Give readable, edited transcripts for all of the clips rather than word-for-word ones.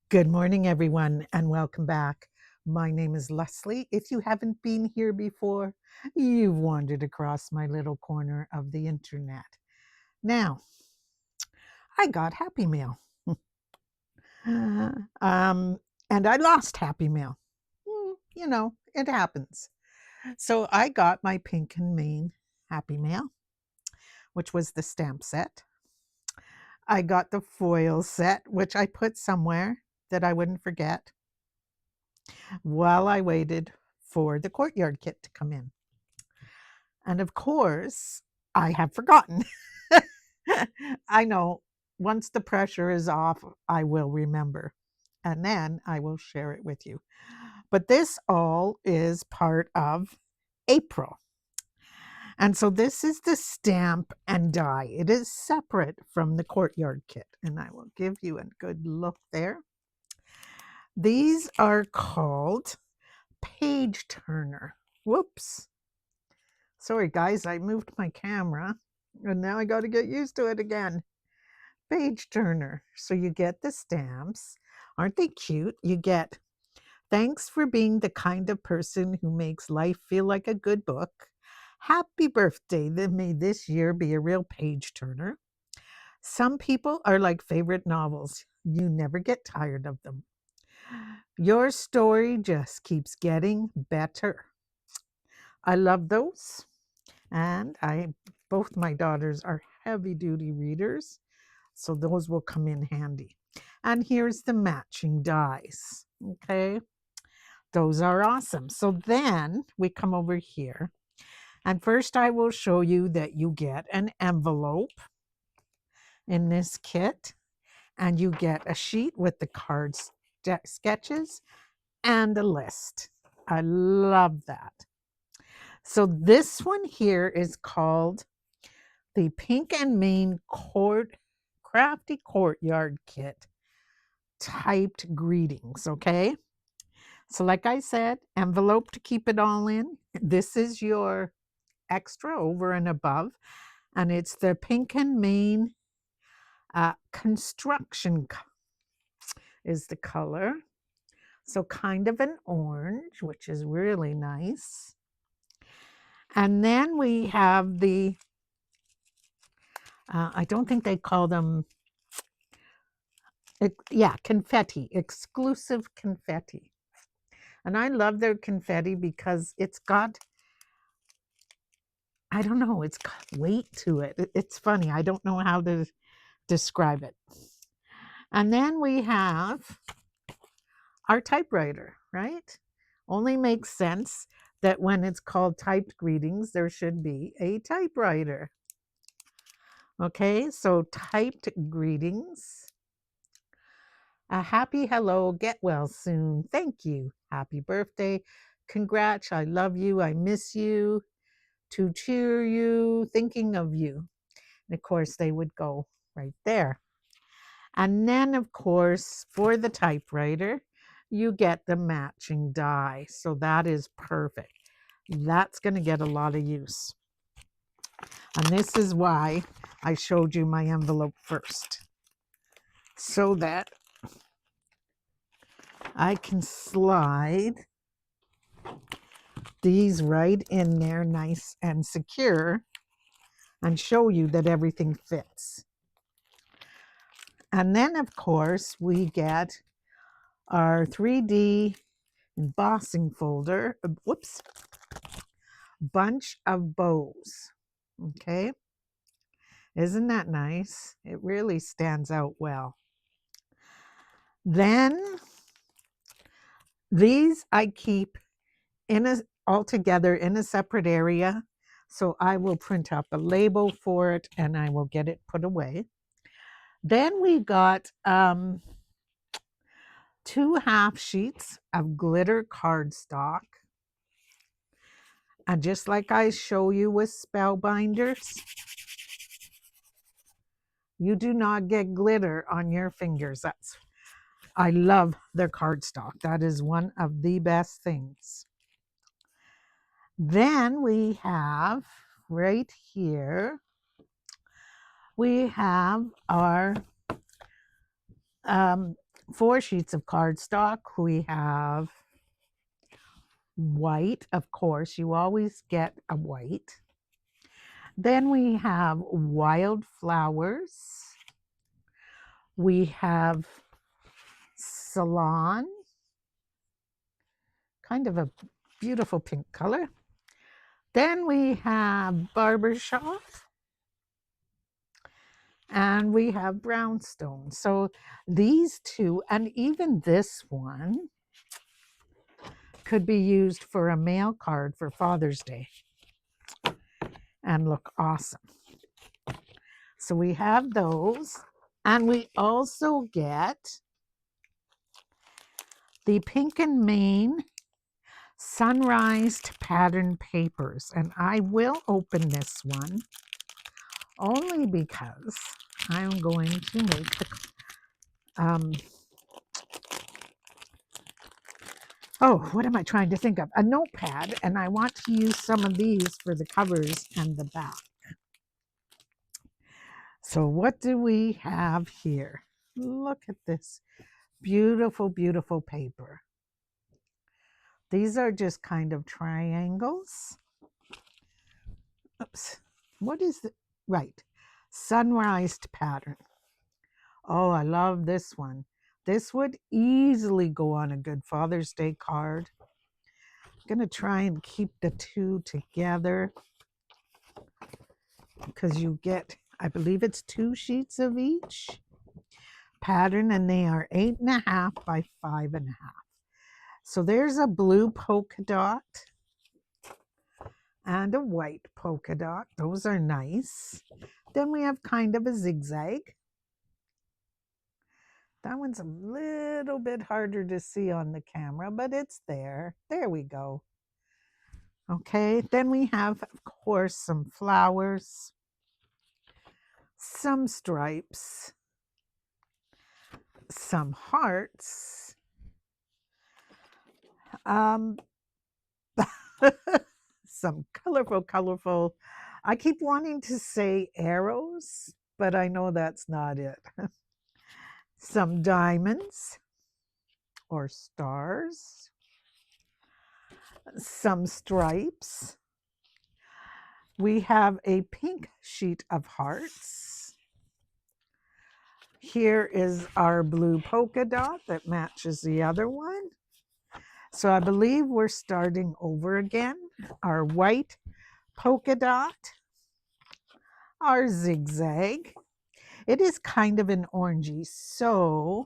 Good morning, everyone, and welcome back. My name is Leslie. If you haven't been here before, you've wandered across my little corner of the internet. Now, I got Happy Mail. um, and I lost Happy Mail. It happens. So I got my Pink and Main Happy Mail, which was the stamp set. I got the foil set, which I put somewhere that I wouldn't forget while I waited for the Courtyard kit to come in. And of course, I have forgotten. I know once the pressure is off, I will remember. And then I will share it with you. But this all is part of April. And so this is the stamp and die. It is separate from the Courtyard kit. And I will give you a good look there. These are called page turner. Whoops. Sorry, guys, I moved my camera and now I got to get used to it again. Page turner. So you get the stamps. Aren't they cute? You get, thanks for being the kind of person who makes life feel like a good book. Happy birthday. May this year be a real page turner. Some people are like favorite novels. You never get tired of them. Your story just keeps getting better. I love those. And both my daughters are heavy duty readers, so those will come in handy. And here's the matching dies. Okay, those are awesome. So then we come over here, and first I will show you that you get an envelope in this kit, and you get a sheet with the cards, sketches, and a list. I love that. So this one here is called the Pink and Main Crafty Courtyard Kit typed greetings, okay? So like I said, envelope to keep it all in. This is your extra over and above, and it's the Pink and Main construction is the color. So kind of an orange, which is really nice. And then we have the, I don't think they call them, confetti, exclusive confetti. And I love their confetti because it's got, I don't know, it's got weight to it. It's funny. I don't know how to describe it. And then we have our typewriter, right? Only makes sense that when it's called typed greetings, there should be a typewriter. Okay, so typed greetings. A happy hello, get well soon. Thank you. Happy birthday. Congrats. I love you. I miss you. To cheer you, thinking of you. And of course, they would go right there. And then, of course, for the typewriter, you get the matching die. So that is perfect. That's going to get a lot of use. And this is why I showed you my envelope first, so that I can slide these right in there nice and secure and show you that everything fits. And then, of course, we get our 3D embossing folder. Whoops. Bunch of bows. Okay. Isn't that nice? It really stands out well. Then these I keep all together in a separate area. So I will print up a label for it and I will get it put away. Then we got 2 half sheets of glitter cardstock. And just like I show you with spellbinders, you do not get glitter on your fingers. I love their cardstock. That is one of the best things. Then we have right here, we have our 4 sheets of cardstock. We have white, of course, you always get a white. Then we have wildflowers. We have salon, kind of a beautiful pink color. Then we have barbershop. And we have brownstone. So these two, and even this one, could be used for a mail card for Father's Day and look awesome. So we have those. And we also get the Pink and Main Sunrised Pattern Papers. And I will open this one only because I'm going to make the what am I trying to think of? A notepad, and I want to use some of these for the covers and the back. So what do we have here? Look at this beautiful, beautiful paper. These are just kind of triangles. Oops. What is it? Right. Sunrised pattern. Oh, I love this one. This would easily go on a good Father's Day card. I'm going to try and keep the two together because you get, I believe it's 2 sheets of each pattern, and they are 8.5 by 5.5. So there's a blue polka dot and a white polka dot. Those are nice. Then we have kind of a zigzag. That one's a little bit harder to see on the camera, but it's there. There we go. Okay, then we have, of course, some flowers, some stripes, some hearts, some colorful, I keep wanting to say arrows, but I know that's not it. Some diamonds or stars, some stripes. We have a pink sheet of hearts. Here is our blue polka dot that matches the other one. So I believe we're starting over again. Our white polka dot, our zigzag. It is kind of an orangey, so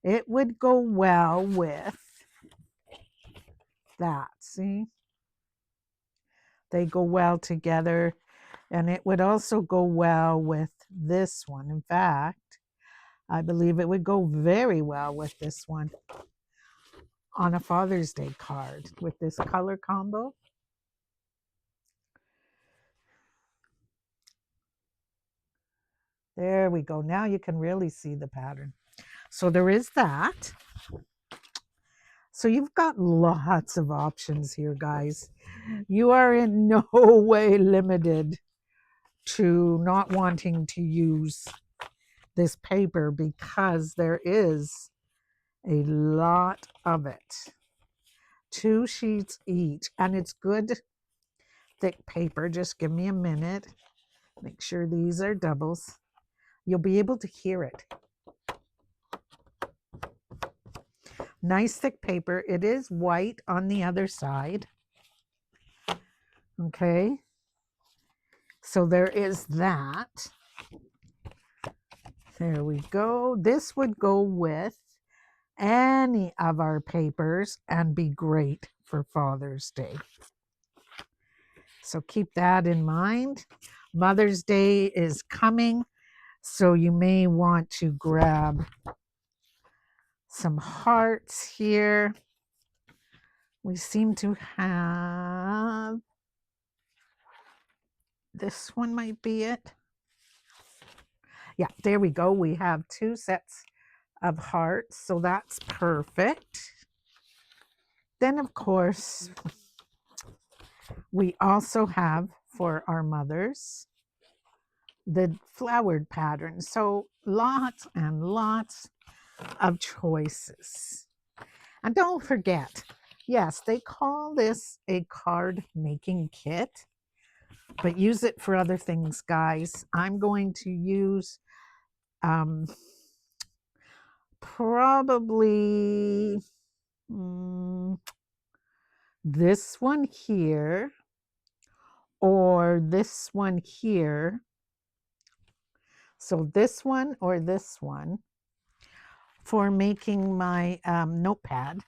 it would go well with that. See? They go well together, and it would also go well with this one. In fact, I believe it would go very well with this one on a Father's Day card with this color combo. There we go. Now you can really see the pattern. So there is that. So you've got lots of options here, guys. You are in no way limited to not wanting to use this paper because there is a lot of it. 2 sheets each, and it's good thick paper. Just give me a minute. Make sure these are doubles. You'll be able to hear it. Nice thick paper. It is white on the other side. Okay. So there is that. There we go. This would go with any of our papers and be great for Father's Day. So keep that in mind. Mother's Day is coming, so you may want to grab some hearts here. We seem to have, this one might be it. Yeah, there we go. We have 2 sets of hearts, so that's perfect. Then, of course, we also have for our mothers the flowered pattern. So lots and lots of choices. And don't forget, yes, they call this a card making kit, but use it for other things, guys. I'm going to use um, probably this one here or this one here. So this one or this one for making my notepad.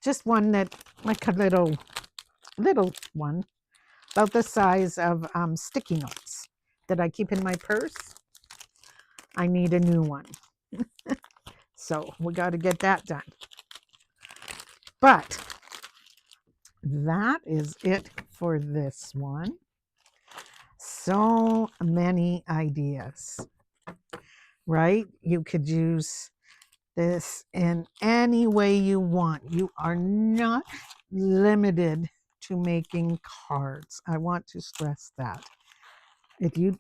Just one that, like a little one, about the size of sticky notes that I keep in my purse. I need a new one. So we got to get that done. But that is it for this one. So many ideas, right? You could use this in any way you want. You are not limited to making cards. I want to stress that. If you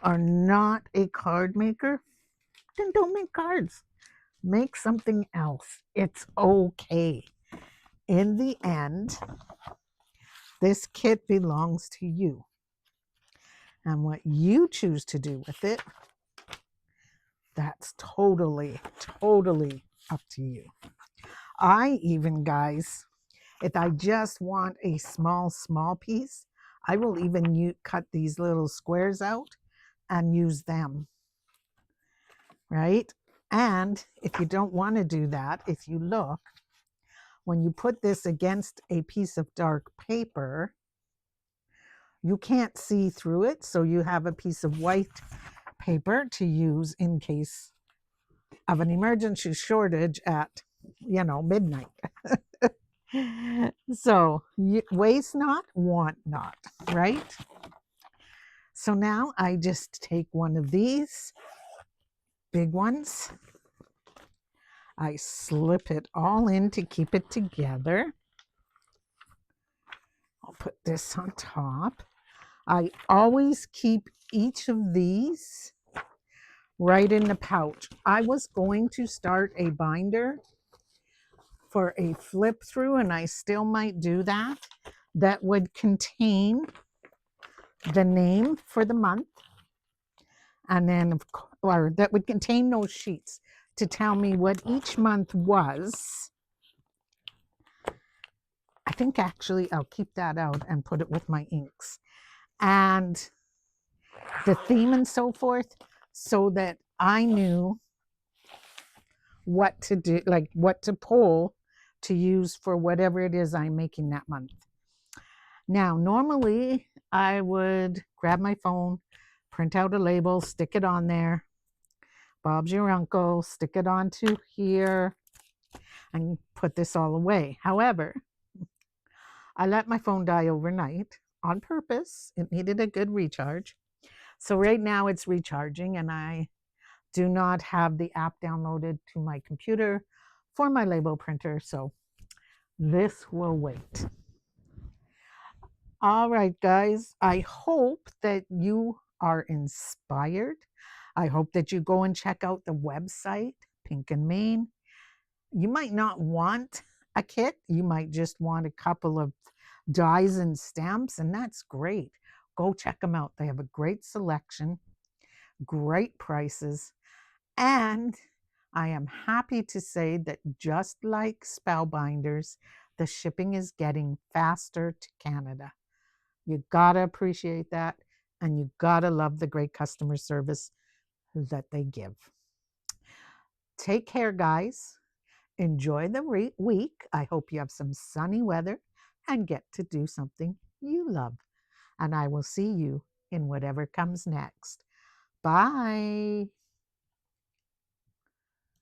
are not a card maker, then don't make cards. Make something else. It's okay. In the end, this kit belongs to you. And what you choose to do with it, that's totally up to you. I even, guys, if I just want a small piece, I will even cut these little squares out and use them, right? And if you don't want to do that, if you look, when you put this against a piece of dark paper, you can't see through it, so you have a piece of white paper to use in case of an emergency shortage at, midnight. So waste not, want not, right? So now I just take one of these big ones. I slip it all in to keep it together. I'll put this on top. I always keep each of these right in the pouch. I was going to start a binder for a flip through, and I still might do that. That would contain the name for the month, and then, or that would contain those sheets to tell me what each month was. I think actually I'll keep that out and put it with my inks and the theme and so forth, so that I knew what to do, like what to pull to use for whatever it is I'm making that month. Now, normally I would grab my phone, print out a label, stick it on there. Bob's your uncle, stick it onto here, and put this all away. However, I let my phone die overnight on purpose. It needed a good recharge. So right now it's recharging, and I do not have the app downloaded to my computer for my label printer. So this will wait. All right, guys, I hope that you are inspired. I hope that you go and check out the website, Pink and Main. You might not want a kit. You might just want a couple of dies and stamps, and that's great. Go check them out. They have a great selection, great prices, and I am happy to say that just like Spellbinders, the shipping is getting faster to Canada. You gotta appreciate that, and you gotta love the great customer service that they give. Take care, guys. Enjoy the week. I hope you have some sunny weather and get to do something you love. And I will see you in whatever comes next. Bye.